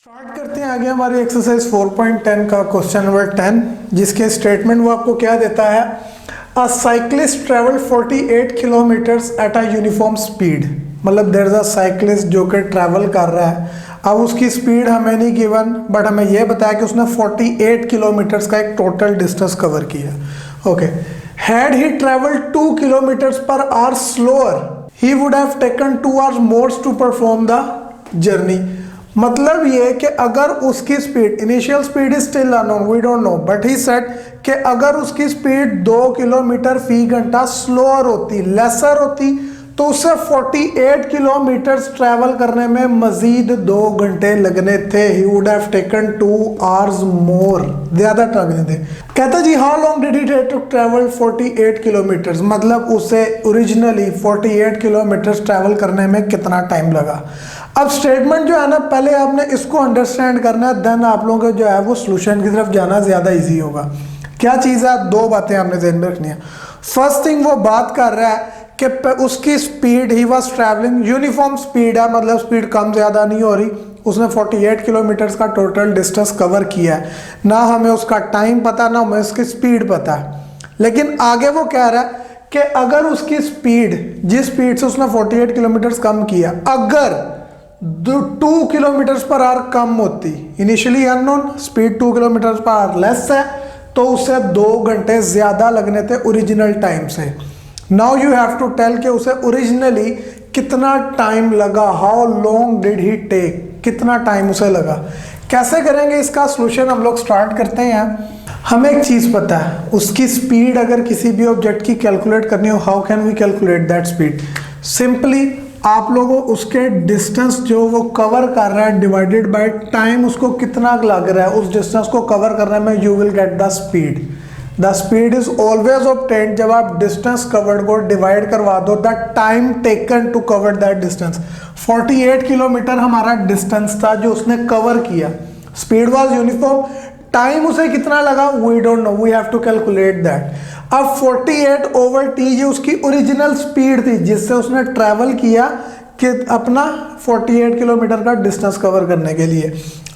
Start करते हैं आगे हमारी एक्सरसाइज 4.10 का क्वेश्चन नंबर 10, जिसके स्टेटमेंट वो आपको क्या देता है। अ cyclist travel 48 kilometres at a uniform speed. मतलब देयर इज अ साइक्लिस्ट जो कि ट्रैवल कर रहा है। अब उसकी स्पीड हमें नहीं गिवन, बट हमें यह बताया कि उसने 48 किलोमीटर्स का एक टोटल डिस्टेंस कवर किया। Okay, had he travel 2 kilometres per hour slower he would have taken 2 hours more to perform the journey. मतलब ये कि अगर उसकी speed, initial speed is still unknown, we don't know, but he said कि अगर उसकी speed 2 kilometre फी घंटा slower होती, लेसर होती, तो उसे 48 किलोमीटर ट्रैवल करने में मजीद 2 घंटे लगने थे। He would have taken 2 hours more, ज्यादा लगने थे। कहता जी how long did he take to travel 48 kilometres. मतलब उसे ओरिजिनली 48 किलोमीटर ट्रैवल करने में कितना टाइम लगा। अब स्टेटमेंट जो है ना, पहले आपने इसको अंडरस्टैंड करना है, देन आप लोगों को जो है वो सोल्यूशन की तरफ जाना ज़्यादा इजी होगा। क्या चीज़ है, 2 बातें आपने ध्यान में रखनी है। फर्स्ट थिंग, वो बात कर रहा है कि उसकी speed, he was travelling uniform speed है, मतलब स्पीड कम ज़्यादा नहीं हो रही। उसने 48 किलोमीटर्स का टोटल डिस्टेंस कवर किया है। ना हमें उसका टाइम पता, ना हमें उसकी स्पीड पता है। लेकिन आगे वो कह रहा है कि अगर उसकी स्पीड, जिस स्पीड से उसने 48 किलोमीटर्स कम किया, अगर 2 किलोमीटर पर आवर कम होती, initially unknown, speed 2 kilometre per hour less है, तो उसे 2 घंटे ज्यादा लगने थे ओरिजिनल टाइम से। Now you have to tell कि उसे ओरिजिनली कितना टाइम लगा, how long did he take, कितना टाइम उसे लगा। कैसे करेंगे इसका सोल्यूशन, हम लोग स्टार्ट करते हैं। हमें एक चीज पता है, उसकी स्पीड अगर किसी भी ऑब्जेक्ट की कैलकुलेट करनी हो, how can we calculate that speed. Simply आप लोगों उसके डिस्टेंस जो वो कवर कर रहा है डिवाइडेड बाय टाइम, उसको कितना लग रहा है उस डिस्टेंस को कवर करने में, you will get the speed. The speed is always obtained जब आप डिस्टेंस कवर्ड को डिवाइड करवा दो the time taken to cover that distance. 48 kilometre हमारा डिस्टेंस था जो उसने कवर किया, स्पीड वाज यूनिफॉर्म, टाइम उसे कितना लगा we don't know, we have to calculate that. अब 48 ओवर टी जो उसकी ओरिजिनल स्पीड थी जिससे उसने ट्रैवल किया कि अपना 48 किलोमीटर का डिस्टेंस कवर करने के लिए।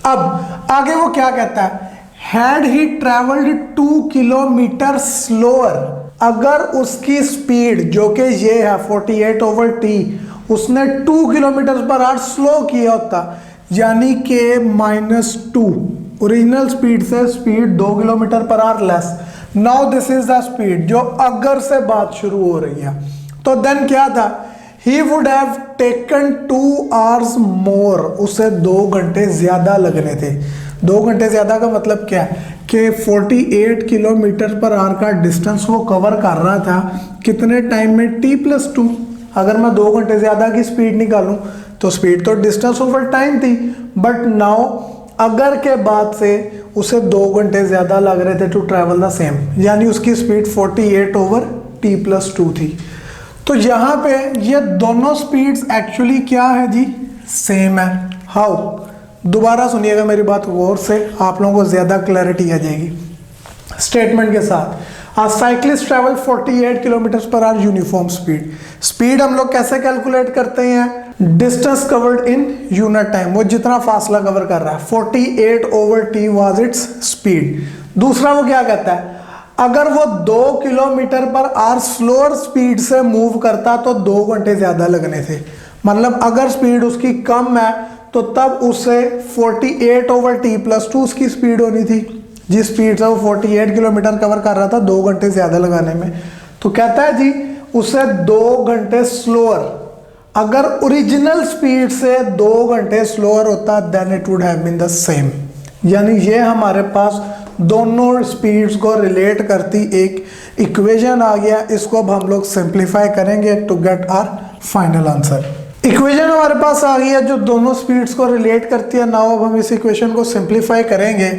अब आगे वो क्या कहता है, had he travelled 2 kilometre slower. अगर उसकी स्पीड जो कि ये है 48 ओवर टी, उसने 2 किलोमीटर पर आवर स्लो किया होता, यानी कि -2, ओरिजिनल स्पीड से speed 2 kilometre per hour less. Now this is the speed जो अगर से बात शुरू हो रही है, तो देन क्या था, ही वुड हैव टेकन 2 आवर्स मोर, उसे 2 घंटे ज्यादा लगने थे। 2 घंटे ज्यादा का मतलब क्या है कि 48 किलोमीटर पर आवर का डिस्टेंस वो कवर कर रहा था कितने टाइम में, t+2। अगर मैं 2 घंटे ज्यादा की स्पीड निकालूं तो स्पीड तो डिस्टेंस ओवर टाइम थी, बट नाउ अगर के बाद से उसे 2 घंटे ज्यादा लग रहे थे टू ट्रैवल द सेम, यानी उसकी स्पीड 48 ओवर t+2 थी। तो यहाँ पे ये दोनों स्पीड्स एक्चुअली क्या है जी, सेम है। हाउ, दोबारा सुनिएगा मेरी बात गौर से, आप लोगों को ज्यादा क्लैरिटी आ जाएगी स्टेटमेंट के साथ। A cyclist travel 48 kilometre per our uniform speed. Speed हम लोग कैसे कैलकुलेट करते हैं, distance covered in unit time, वो जितना फासला कवर कर रहा है, 48 over tea was its speed. दूसरा वो क्या कहता है, अगर वो 2 kilometre per hour slower speed से मूव करता तो 2 घंटे ज्यादा लगने थे। मतलब अगर स्पीड उसकी कम है तो तब उसे 48 ओवर t+2 उसकी स्पीड होनी थी, जिस स्पीड से वो 48 किलोमीटर कवर कर रहा था 2 घंटे ज्यादा लगाने में। तो कहता है जी उसे 2 घंटे स्लोअर, अगर ओरिजिनल स्पीड से 2 घंटे स्लोअर होता then it would have been the same. यानी ये हमारे पास दोनों स्पीड्स को रिलेट करती एक इक्वेशन आ गया। इसको अब हम लोग सिंप्लीफाई करेंगे to get our final answer. Equation हमारे पास आ गई है जो दोनों स्पीड्स को रिलेट करती है। नाउ अब हम इस इक्वेशन को सिंप्लीफाई करेंगे।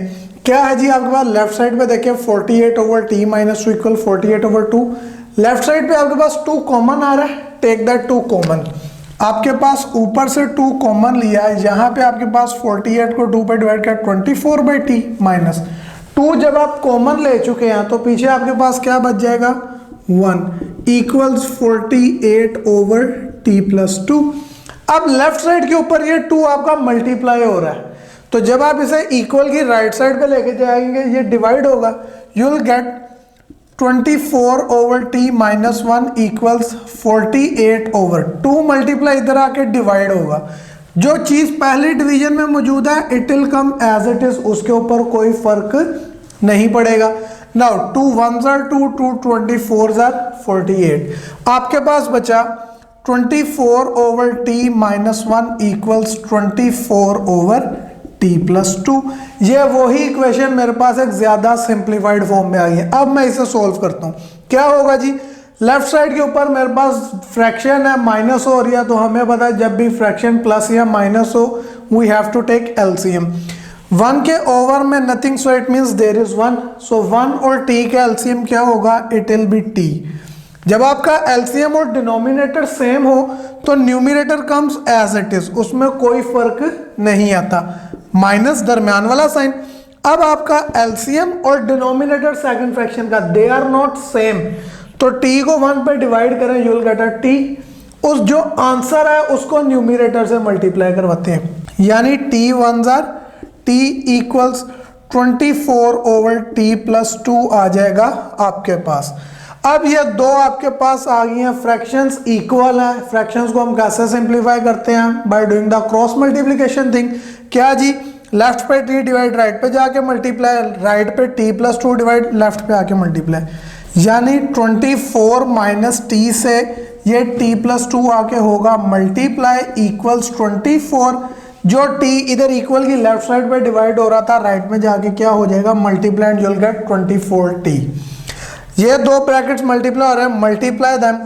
क्या है जी, आपके पास लेफ्ट साइड पे देखिए 48 over T minus 2 equal 48 over 2। Left side पे आपके पास 2 कॉमन आ रहा है, टेक दैट 2 कॉमन। आपके पास ऊपर से 2 कॉमन लिया है, यहाँ पे आपके पास 48 को 2 पे डिवाइड किया 24/t माइनस 2 जब आप कॉमन ले चुके हैं तो पीछे आपके पास क्या बच जाएगा 1 इक्वल्स 48 ओवर t+2। अब लेफ्ट साइड के ऊपर ये 2 आपका मल्टीप्लाई हो रहा है, तो जब आप इसे इक्वल की राइट साइड पे लेके जाएंगे ये डिवाइड होगा, you will gate 24/t minus 1 equals 48/2 multiply इधर आके डिवाइड होगा। जो चीज पहली डिवीजन में मौजूद है it will come as it is, उसके ऊपर कोई फर्क नहीं पड़ेगा। Now 2 1s are 2, 2 24s are 48। आपके पास बचा 24/t minus 1 equals 24/t plus 2। ये वही इक्वेशन मेरे पास एक ज्यादा सिंप्लीफाइड फॉर्म में आई है। अब मैं इसे सोल्व करता हूं, क्या होगा जी, लेफ्ट साइड के ऊपर मेरे पास फ्रैक्शन है, माइनस हो रही है, तो हमें पता है जब भी फ्रैक्शन प्लस या माइनस हो we have to take LCM. 1 के ओवर में nothing, so it means there is 1, so 1 और t का एलसीएम क्या होगा, इट विल बी t। जब आपका एलसीएम और डिनोमिनेटर सेम हो तो numerator comes as it is, उसमें कोई फर्क नहीं आता, माइनस दरमियान वाला साइन। अब आपका एलसीएम और डिनोमिनेटर सेकंड फ्रैक्शन का दे आर नॉट सेम, तो t को 1 पे डिवाइड करें you will get a t। उस जो आंसर है उसको न्यूमरेटर से मल्टीप्लाई करवाते हैं, यानी t 1s are t equals 24/t plus 2 आ जाएगा आपके पास। अब ये दो आपके पास आ गई हैं, फ्रैक्शंस इक्वल है। फ्रैक्शंस को हम कैसे सिंप्लीफाई करते हैं, by doing the cross multiplication thing. क्या जी, लेफ्ट पे t डिवाइड राइट पे जाके मल्टीप्लाई, राइट पे t प्लस 2 डिवाइड लेफ्ट पे आके मल्टीप्लाई, यानी 24 माइनस t से ये t प्लस 2 आके होगा मल्टीप्लाई इक्वल्स 24। जो t इधर इक्वल की लेफ्ट साइड पे डिवाइड हो रहा था राइट में जाके क्या हो जाएगा, multiply and you will get 24t। ये दो ब्रैकेट्स मल्टीप्लाई हो रहे हैं, multiply them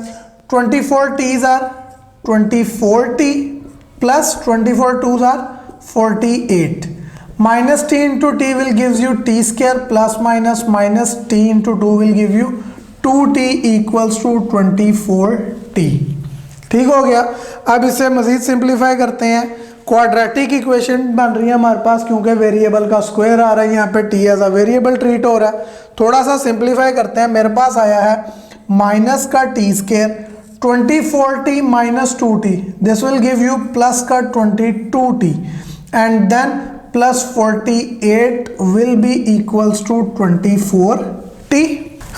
24t's are 24t plus 24 2s are 48 minus t into t will gives you t square plus minus minus t into 2 will give you 2t equals to 24t। ठीक हो गया। अब इसे मजीद simplify करते हैं, क्वाड्रेटिक इक्वेशन बन रही है हमारे पास, क्योंकि वेरिएबल का स्क्वायर आ रहा है, यहाँ पे t as a variable treat हो रहा है। थोड़ा सा सिंप्लीफाई करते हैं, मेरे पास आया है माइनस का t square 24t minus 2t, this will give you plus का 22t and then plus 48 will be equals to 24t।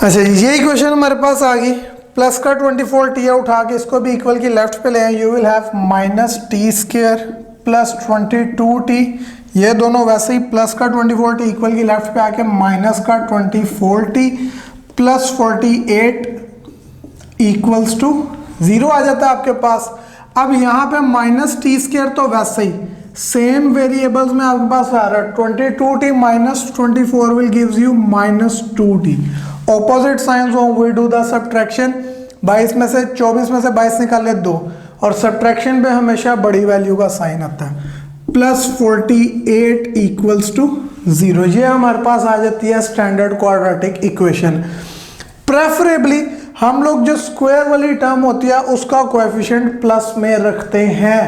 अच्छा ये इक्वेशन हमारे पास आ गई, प्लस का 24t है, उठा के इसको भी इक्वल की लेफ्ट पे ले आए, you will have minus t square plus 22t, ये दोनों वैसे ही प्लस का 24t इक्वल की लेफ्ट पे आके माइनस का 24t प्लस 48 इक्वल्स टू 0 आ जाता है आपके पास। अब यहाँ पे माइनस टी स्क्वायर तो वैसे ही सेम वेरिएबल्स में आपके पास आ रहा है, 22t minus 24 will gives you minus 2t। Opposite science हो, वी डू द सब्ट्रैक्शन, 22 में से 24 में से 22 निकाले 2, और सब्ट्रैक्शन पे हमेशा बड़ी वैल्यू का साइन आता है, प्लस 48 इक्वल्स टू 0। ये हमारे पास आ जाती है स्टैंडर्ड क्वाड्रेटिक इक्वेशन। प्रेफरेबली हम लोग जो स्क्वायर वाली टर्म होती है उसका कोएफिशिएंट प्लस में रखते हैं।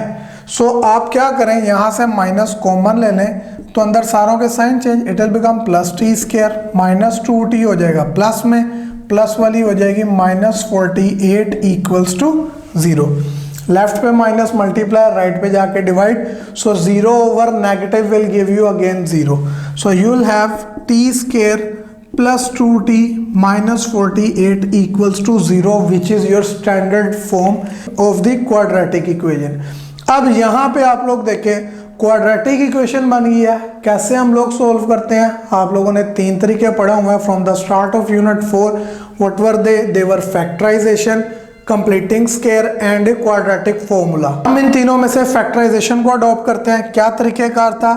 सो आप क्या करें, यहाँ से माइनस कॉमन ले लें तो अंदर सारों के sign change, it will become plus t square, minus 2t हो जाएगा प्लस में, प्लस वाली हो जाएगी माइनस 48 इक्वल्स टू 0। लेफ्ट पे माइनस मल्टीप्लाई, राइट पे जाके divide, so 0 over negative will give you again 0, so you will have t square plus 2t minus 48 equals to 0 which is your standard form of the quadratic equation. अब यहाँ पे आप लोग देखें quadratic equation बन गई है, कैसे हम लोग सोल्व करते हैं, आप लोगों ने 3 तरीके पढ़े हुए हैं from the start of unit 4। What were they were factorisation, completing square and quadratic formula. हम इन तीनों में से फैक्टराइजेशन को अडॉप्ट करते हैं। क्या तरीकेकार था,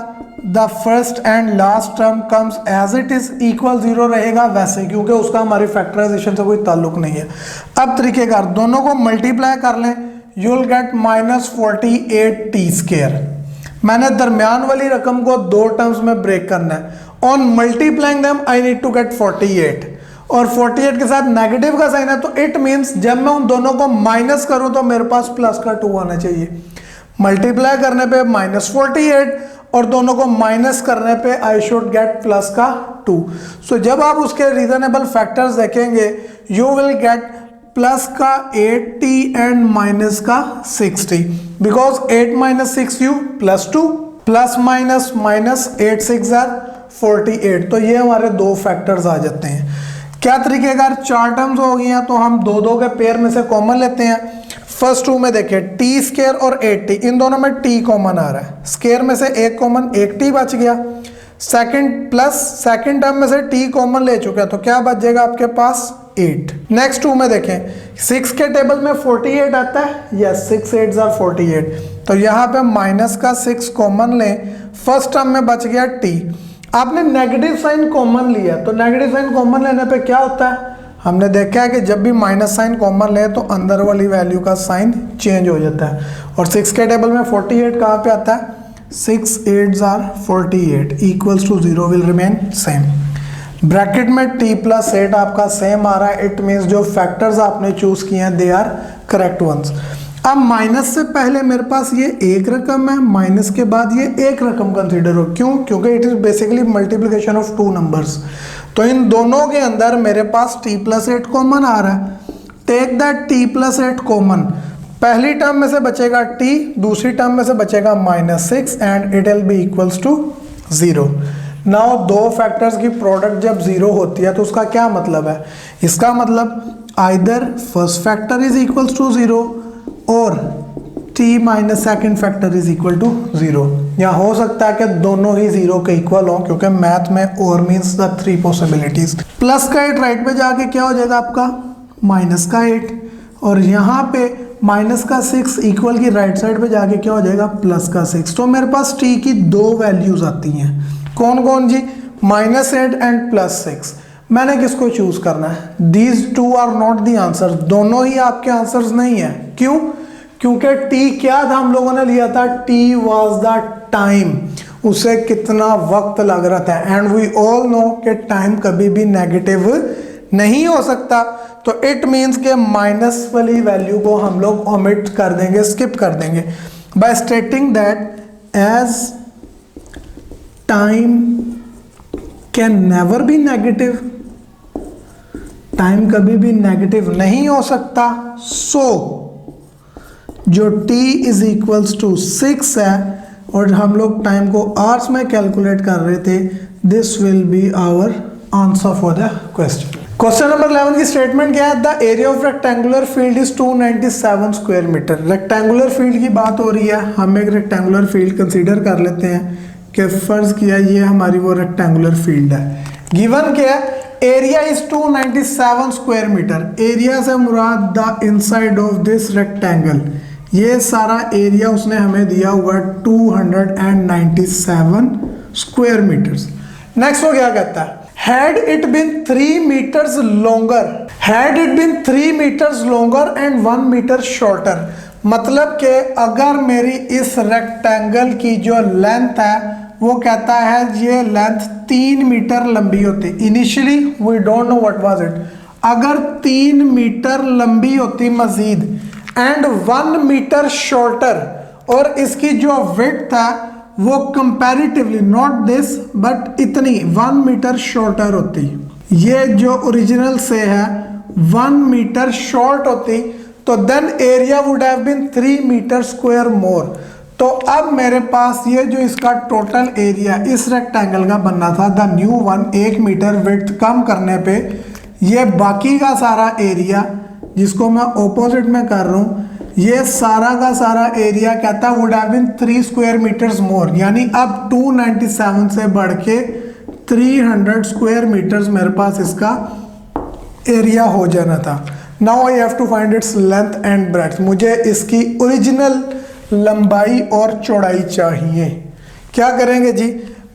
the first and last term comes as it is equal 0 रहेगा वैसे, क्योंकि उसका हमारी फैक्टराइजेशन से कोई ताल्लुक नहीं है। अब तरीकेकार, दोनों को मल्टीप्लाई कर लें, you will get minus 48t square. मैंने दरमियान वाली रकम को 2 टर्म्स में ब्रेक करना है, on multiplying them I need to get 48, और 48 के साथ नेगेटिव का साइन है, तो इट मींस जब मैं उन दोनों को माइनस करूं तो मेरे पास प्लस का 2 आना चाहिए। मल्टीप्लाई करने पे माइनस 48 और दोनों को माइनस करने पे आई शुड गेट प्लस का 2। सो जब आप उसके रीजनेबल फैक्टर्स देखेंगे यू विल गेट प्लस का 8t एंड माइनस का 6t, because 8 minus 6 you plus 2। Plus minus minus 8 6 48, तो ये हमारे दो फैक्टर्स आ जाते हैं। क्या तरीकेकार, चार टर्म्स हो गई हैं तो हम दो दो के पेयर में से कॉमन लेते हैं। फर्स्ट टू में देखिए टी स्केयर और 8t, इन दोनों में t कॉमन आ रहा है, स्केयर में से एक कॉमन, एक t बच गया। सेकंड प्लस सेकंड टर्म में से t कॉमन ले चुके हैं तो क्या बच जाएगा आपके पास 8। नेक्स्ट टू में देखें 6 के टेबल में 48 आता है, यस 6 8 आर 48, तो यहाँ पे माइनस का 6 कॉमन लें, फर्स्ट टर्म में बच गया t। आपने नेगेटिव साइन कॉमन लिया तो नेगेटिव साइन कॉमन लेने पे क्या होता है, हमने देखा है कि जब भी माइनस साइन कॉमन ले तो अंदर वाली वैल्यू का साइन चेंज हो जाता है। और 6 के टेबल में 48 कहाँ पे आता है, 6 8 are 48 equals to 0 will remain same. Bracket में t प्लस 8 आपका सेम आ रहा है, इट मीन्स जो फैक्टर्स आपने चूज किए हैं दे आर करेक्ट वंस। अब माइनस से पहले मेरे पास ये एक रकम है, माइनस के बाद ये एक रकम कंसीडर हो, क्यों, क्योंकि it is basically multiplication of two numbers. तो इन दोनों के अंदर मेरे पास t प्लस 8 कॉमन आ रहा है, take that t plus 8 common, पहली टर्म में से बचेगा t, दूसरी टर्म में से बचेगा -6 and it will be equals to 0। Now दो फैक्टर्स की प्रोडक्ट जब 0 होती है तो उसका क्या मतलब है, इसका मतलब either first factor is equals to 0 और t minus second factor is equal to 0, या हो सकता है कि दोनों ही 0 के इक्वल हो, क्योंकि मैथ में और मीन्स द 3 पॉसिबिलिटीज। प्लस का 8 राइट पे जाके क्या हो जाएगा आपका माइनस का 8, और यहाँ पे माइनस का 6 इक्वल की राइट साइड पे जाके क्या हो जाएगा प्लस का 6। तो मेरे पास t की दो वैल्यूज आती हैं, कौन कौन जी, -8 एंड +6। मैंने किसको चूज करना है, these two are not the answer, दोनों ही आपके आंसर्स नहीं है। क्यों, क्योंकि t क्या था हम लोगों ने लिया था, t वॉज द टाइम, उसे कितना वक्त लग रहा था, एंड वी ऑल नो कि टाइम कभी भी नेगेटिव नहीं हो सकता। तो इट मीन्स के माइनस वाली वैल्यू को हम लोग ओमिट कर देंगे, स्किप कर देंगे, by stating that as time can never be negative, time कभी भी नेगेटिव नहीं हो सकता। सो जो t इज इक्वल्स टू 6 है और हम लोग टाइम को आवर्स में कैलकुलेट कर रहे थे, this will be our answer for the question. Question number 11 की स्टेटमेंट क्या है, the area of rectangular field is 297 square metre. Rectangular field की बात हो रही है, हम एक रेक्टेंगुलर फील्ड कंसीडर कर लेते हैं कि फर्ज किया ये हमारी वो रेक्टेंगुलर फील्ड है। गिवन क्या है, area is 297 square metre, area से मुराद the inside of this rectangle, ये सारा एरिया उसने हमें दिया हुआ 297 स्क्वायर मीटर्स। नेक्स्ट वो क्या कहता है, had it been 3 meters longer, had it been 3 meters longer and 1 meter shorter, मतलब कि अगर मेरी इस रेक्टेंगल की जो लेंथ है वो कहता है ये लेंथ 3 मीटर लंबी होती, initially we don't know what was it, अगर 3 मीटर लंबी होती मजीद एंड 1 मीटर शॉर्टर, और इसकी जो विड्थ है वो कंपैरेटिवली नॉट दिस बट इतनी 1 मीटर शॉर्टर होती, ये जो ओरिजिनल से है 1 मीटर शॉर्ट होती, तो then area would have been 3 metre square more. तो अब मेरे पास ये जो इसका टोटल एरिया इस रेक्टेंगल का बनना था, the new one, 1 metre width कम करने पे ये बाकी का सारा एरिया जिसको मैं ऑपोजिट में कर रहा हूँ, ये सारा का सारा एरिया कहता है would have been 3 square metres more, यानी अब 297 से बढ़ के 300 स्क्वायर मीटर्स मेरे पास इसका एरिया हो जाना था। Now I have to find its length and breadth, मुझे इसकी ओरिजिनल लंबाई और चौड़ाई चाहिए। क्या करेंगे जी,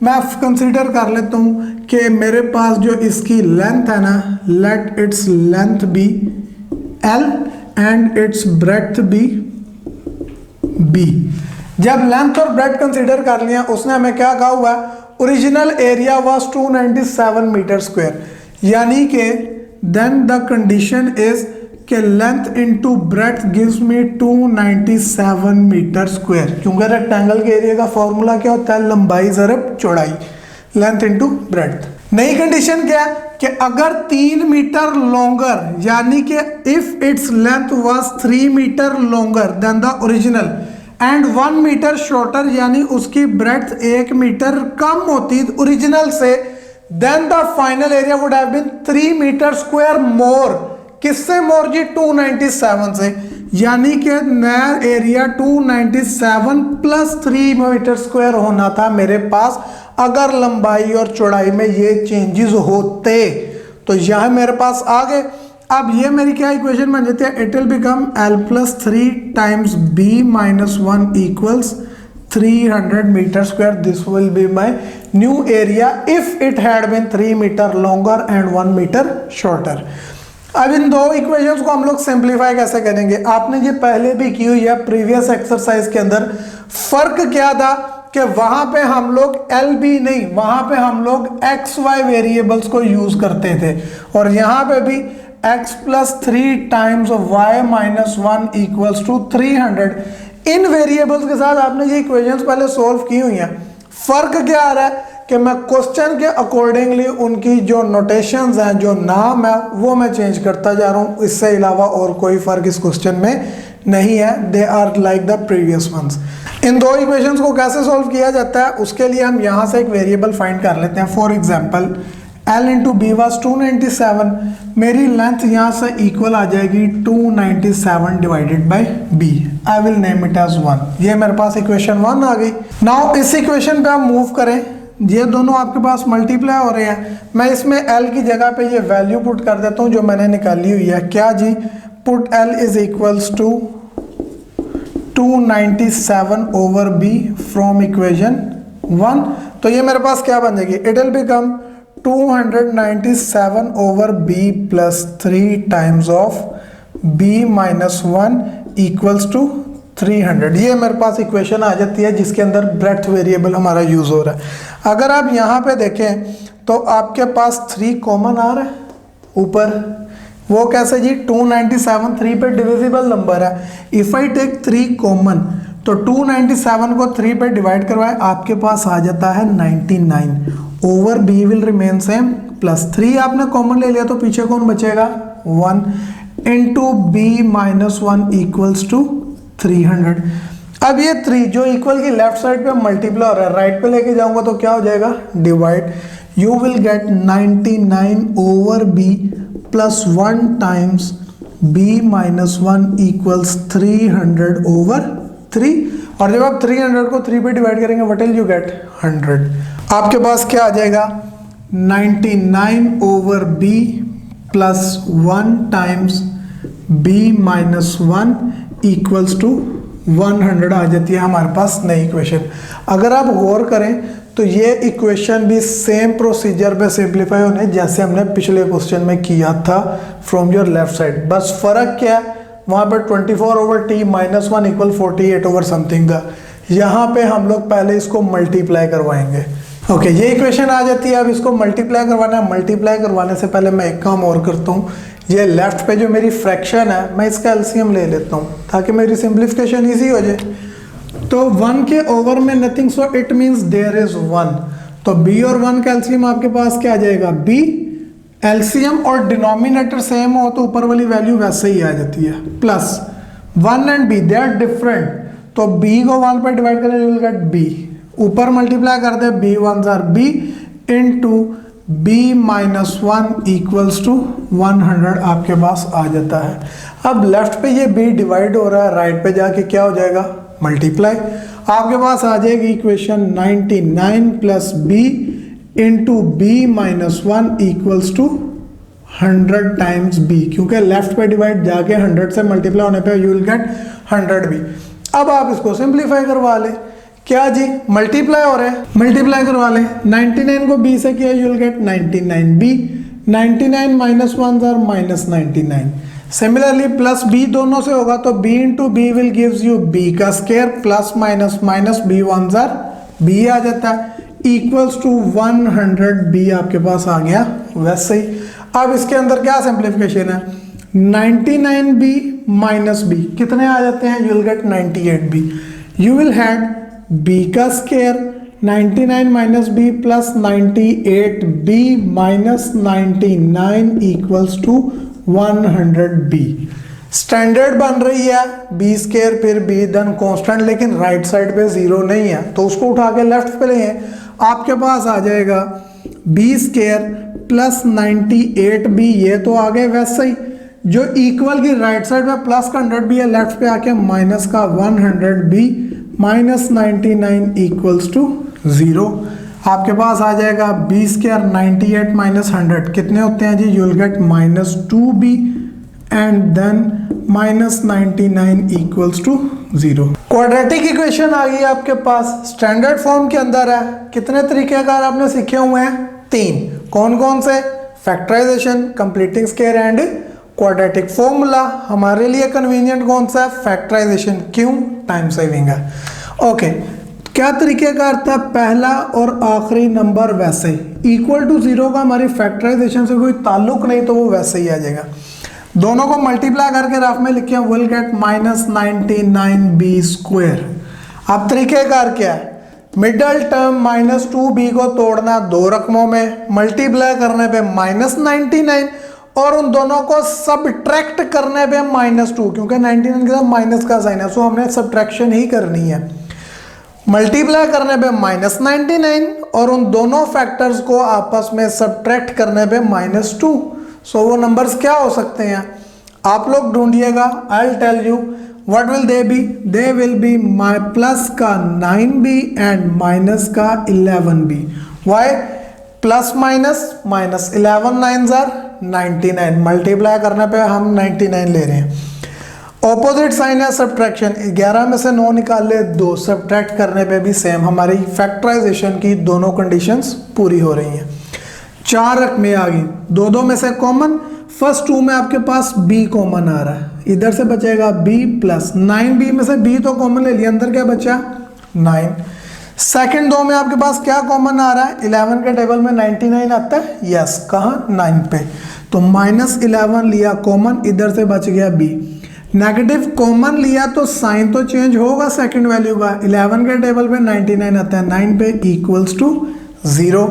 मैं कंसीडर कर लेता हूँ कि मेरे पास जो इसकी लेंथ है ना, let its length be L and its breadth be B। जब लेंथ और ब्रेड्थ कंसीडर कर लिया, उसने हमें क्या कहा हुआ है, original area was 297 metre square, यानी कि देन द कंडीशन इज कि length into breadth gives me 297 metre square, क्योंकि रेक्टेंगल के एरिया का फॉर्मूला क्या होता है, लंबाई ज़रब चौड़ाई, लेंथ इनटू ब्रेड्थ। नई कंडीशन क्या है कि अगर 3 मीटर लॉन्गर, यानी कि if its length was 3 metre longer than the original and 1 metre shorter, यानी उसकी ब्रेड्थ 1 मीटर कम होती ओरिजिनल से, then the final area would have been 3 metre square more. किससे मोर जी? 297 से, यानी कि नया एरिया 297 प्लस 3 मीटर स्क्वायर होना था मेरे पास अगर लंबाई और चौड़ाई में ये चेंजेस होते। तो यह मेरे पास आ गए। अब ये मेरी क्या इक्वेशन बन जाती है? It will become L plus 3 times B minus 1 equals 300 metre square. This will be my new area if it had been 3 metre longer and 1 metre shorter. अब इन दो इक्वेशंस को हम लोग सिंप्लीफाई कैसे करेंगे? आपने ये पहले भी की हुई है प्रीवियस एक्सरसाइज के अंदर। फर्क क्या था कि वहां पे हम लोग LB नहीं, वहां पे हम लोग XY वेरिएबल्स को यूज करते थे, और यहां पे भी x plus 3 times y minus 1 equals to 300। इन वेरिएबल्स के साथ आपने ये इक्वेशंस पहले सोल्व की हुई हैं। फर्क क्या आ रहा है कि मैं क्वेश्चन के अकॉर्डिंगली उनकी जो नोटेशंस हैं, जो नाम है, वो मैं चेंज करता जा रहा हूँ। इससे अलावा और कोई फर्क इस क्वेश्चन में नहीं है। They are like the previous ones. इन दो इक्वेशंस को कैसे सॉल्व किया जाता है उसके लिए हम यहाँ से एक वेरिएबल फाइंड कर लेते हैं। For example L into B was 297, मेरी लेंथ यहाँ से इक्वल आ जाएगी 297 divided by B. I will name it as 1। ये मेरे पास इक्वेशन 1 आ गई। नाउ इस इक्वेशन पे हम मूव करें, ये दोनों आपके पास मल्टीप्लाई हो रहे हैं। मैं इसमें L की जगह पे ये वैल्यू पुट कर देता हूँ जो मैंने निकाली हुई है। क्या जी? Put L is equals to 297 over B from equation 1। तो ये मेरे पास क्या बन जाएगी? It will become 297 over B plus 3 times of B minus 1 equals to 300। ये मेरे पास इक्वेशन आ जाती है जिसके अंदर ब्रेड्थ वेरिएबल हमारा यूज हो रहा है। अगर आप यहाँ पे देखें तो आपके पास 3 कॉमन आ रहा है ऊपर। वो कैसे जी? 297 3 पे डिविजिबल नंबर है। इफ आई टेक 3 कॉमन तो 297 को 3 पे डिवाइड करवाए, आपके पास आ जाता है 99 over B will remain same plus 3 आपने कॉमन ले लिया तो पीछे कौन बचेगा? 1 into B minus 1 equals to 300। अब ये 3 जो इक्वल की लेफ्ट साइड पे मल्टीप्लाई हो रहा है, राइट पे लेके जाऊंगा तो क्या हो जाएगा? Divide. You will gate 99 over B plus 1 times B minus 1 equals 300 over 3। और जब आप 300 को 3 पे डिवाइड करेंगे व्हाट विल यू गेट? 100। आपके पास क्या आ जाएगा? 99 over B plus 1 times B minus 1 equals to 100 आ जाती है हमारे पास नई इक्वेशन। अगर आप गौर करें तो ये इक्वेशन भी सेम प्रोसीजर पे सिंप्लीफाई होने जैसे हमने पिछले क्वेश्चन में किया था फ्रॉम योर लेफ्ट साइड। बस फर्क क्या है? वहां पर 24 over T minus 1 equal 48 over something था। यहाँ पे हम लोग पहले इसको मल्टीप्लाई करवाएंगे। ओके, ये इक्वेशन आ जाती है। अब इसको मल्टीप्लाई करवाना है। मल्टीप्लाई करवाने से पहले मैं एक काम और करता हूँ। ये लेफ्ट पे जो मेरी फ्रैक्शन है मैं इसका एलसीएम ले लेता हूँ ताकि मेरी सिंप्लीफिकेशन इजी हो जाए। तो 1 के ओवर में nothing, so it means there is 1। तो B और 1 का एलसीएम आपके पास क्या आ जाएगा? B। एलसीएम और डिनोमिनेटर सेम हो तो ऊपर वाली वैल्यू वैसे ही आ जाती है। Plus 1 and B they are different, तो B को 1 पर डिवाइड करें यू विल गेट B। ऊपर मल्टीप्लाई कर दे B 1s are B into B minus 1 equals to 100 आपके पास आ जाता है। अब लेफ्ट पे ये B डिवाइड हो रहा है, राइट पे जाके क्या हो जाएगा? मल्टीप्लाई। आपके पास आ जाएगी equation 99 plus B into B minus 1 equals to 100 times B, क्योंकि लेफ्ट पे डिवाइड जाके 100 से मल्टीप्लाई होने पे यू विल गेट 100B। अब आप इसको सिंप्लीफाई करवा ले। क्या जी? मल्टीप्लाई हो रहा है, मल्टीप्लाई करवा ले। 99 को B से किया you will get 99B। 99 minus 1 are minus 99। Similarly plus B दोनों से होगा तो B into B will gives you B का square plus minus minus B 1s are B आ जाता है इक्वल्स टू 100B आपके पास आ गया वैसे ही। अब इसके अंदर क्या सिंप्लीफिकेशन है? 99B माइनस B कितने आ जाते हैं? You will get 98B। You will had B का square 99 minus B plus 98B minus 99 equals to 100B। Standard बन रही है बी स्क्वायर फिर बी देन कांस्टेंट, लेकिन राइट साइड पे जीरो नहीं है तो उसको उठा के लेफ्ट पे ले हैं, आपके पास आ जाएगा बी स्क्वायर प्लस 98b, ये तो आ गए वैसे ही जो इक्वल की राइट साइड में प्लस का 100 भी है, लेफ्ट पे आके माइनस का 100b माइनस 99 इक्वल्स टू 0। आपके पास आ जाएगा बी स्क्वायर 98 माइनस 100 कितने होते हैं जी, you will get minus 2b and then minus 99 equals to 0। Quadratic equation आ गई आपके पास, स्टैंडर्ड फॉर्म के अंदर है। कितने तरीकेकार आपने सीखे हुए हैं, 3। कौन कौन से, factorisation, completing square and quadratic formula. हमारे लिए कन्वीनियंट कौन सा है, फैक्टराइजेशन, क्यों, टाइम सेविंग है। ओके, क्या तरीकेकार था, पहला और आखिरी नंबर वैसे ही इक्वल टू 0 का हमारी फैक्टराइजेशन से कोई ताल्लुक नहीं तो वो वैसे ही आ जाएगा। दोनों को मल्टीप्लाई करके रफ में लिखे will get minus 99b square. अब तरीकेकार क्या है, मिडल टर्म माइनस 2b को तोड़ना दो रकमों में, मल्टीप्लाई करने पे माइनस 99 और उन दोनों को सबट्रैक्ट करने पे -2, क्योंकि 99 के साथ माइनस का साइन है सो हमने सब्ट्रैक्शन ही करनी है। मल्टीप्लाई करने पे माइनस 99 और उन दोनों फैक्टर्स को आपस में सब्ट्रैक्ट करने पे -2। सो वो नंबर्स क्या हो सकते हैं आप लोग ढूंढिएगा, I will tell you what will they be. They will be plus का 9b एंड माइनस का 11b। Why, plus minus minus 11 9s are 99, multiply करने पे हम 99 ले रहे हैं। ऑपोजिट साइन है सब्ट्रैक्शन, 11 में से 9 निकाल ले 2, सब्ट्रैक्ट करने पे भी सेम हमारी फैक्टराइजेशन की दोनों कंडीशंस पूरी हो रही हैं। 4 रकमें आ गई, दो में से कॉमन, फर्स्ट 2 में आपके पास b कॉमन आ रहा है, इधर से बचेगा b प्लस 9b में से b तो कॉमन ले लिया, अंदर क्या बचा 9। सेकंड 2 में आपके पास क्या कॉमन आ रहा है, 11 के टेबल में 99 आता है, यस, कहाँ 9 पे, तो माइनस 11 लिया कॉमन, इधर से बच गया b। नेगेटिव कॉमन लिया तो साइन तो चेंज होगा सेकंड वैल्यू का, 11 के टेबल पे 99 आता है, 9 पे इक्वल्स टू 0।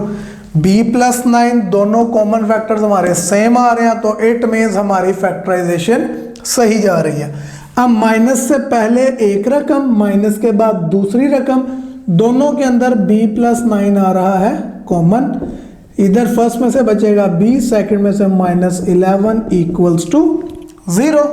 b प्लस 9 दोनों कॉमन फैक्टर्स हमारे सेम आ रहे हैं तो इट मीन्स हमारी फैक्टराइजेशन सही जा रही है। अब माइनस से पहले एक रकम, माइनस के बाद दूसरी रकम, दोनों के अंदर b प्लस 9 आ रहा है कॉमन, इधर फर्स्ट में से बचेगा b, सेकंड में से -11 इक्वल्स टू 0।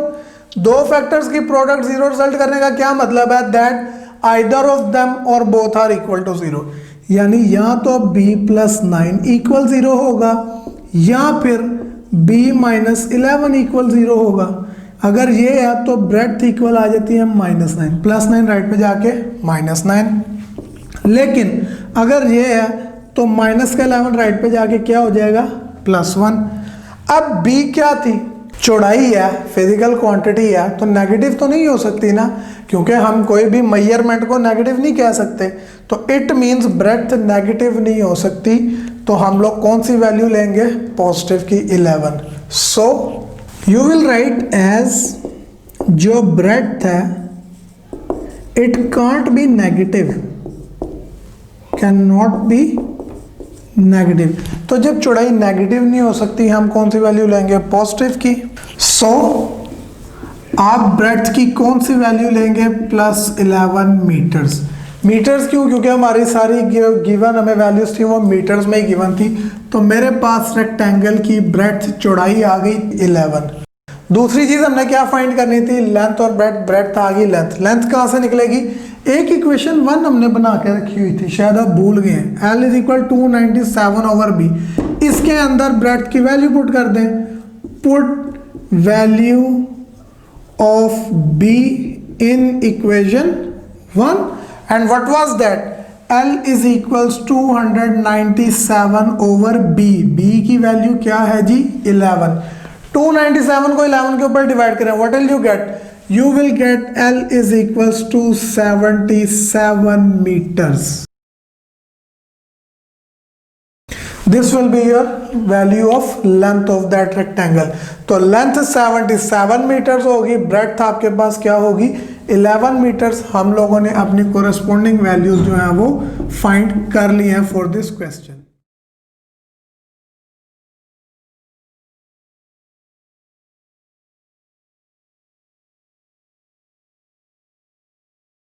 दो फैक्टर्स की प्रोडक्ट 0 रिजल्ट करने का क्या मतलब है, दैट आइदर ऑफ देम और बोथ आर इक्वल टू 0, यानी या तो b प्लस 9 इक्वल 0 होगा या फिर b माइनस 11 इक्वल 0 होगा। अगर ये है तो ब्रेड्थ इक्वल आ जाती है -9, प्लस 9 राइट पे जाके -9, लेकिन अगर ये है तो माइनस का 11 राइट पे जाके क्या हो जाएगा +1। अब b क्या थी, चौड़ाई है, फिजिकल क्वांटिटी है, तो नेगेटिव तो नहीं हो सकती ना, क्योंकि हम कोई भी मेजरमेंट को नेगेटिव नहीं कह सकते, तो इट मींस ब्रेड्थ नेगेटिव नहीं हो सकती, तो हम लोग कौन सी वैल्यू लेंगे, पॉजिटिव की 11। So you will write as, जो ब्रेड्थ है it can't be negative, can not be negative, तो जब चौड़ाई नेगेटिव नहीं हो सकती हम कौन सी वैल्यू लेंगे, पॉजिटिव की। सो आप ब्रेड्थ की कौन सी वैल्यू लेंगे, +11 मीटर्स। मीटर्स क्यों, क्योंकि हमारी सारी गिवन हमें वैल्यूज थी वो मीटर्स में ही गिवन थी, तो मेरे पास रेक्टेंगल की ब्रेड्थ चौड़ाई आ गई 11। दूसरी चीज हमने क्या फाइंड करनी थी, लेंथ और ब्रेड्थ। ब्रेड्थ आ गई, लेंथ कहाँ से निकलेगी, एक इक्वेशन 1 हमने बना के रखी हुई थी, शायद आप भूल गए हैं, L = 297/b। इसके अंदर ब्रेड्थ की वैल्यू पुट कर दें, put value of b in equation 1 and what was that, L = 297/b। b की वैल्यू क्या है जी 11, 297 को 11 के ऊपर डिवाइड करें, what will you get, you will get L = 77 meters. This will be your value of length of that rectangle. तो length 77 metres होगी, breadth आपके पास क्या होगी 11 मीटर्स। हम लोगों ने अपनी कोरेस्पोंडिंग वैल्यूज जो है वो फाइंड कर ली हैं फॉर दिस क्वेश्चन।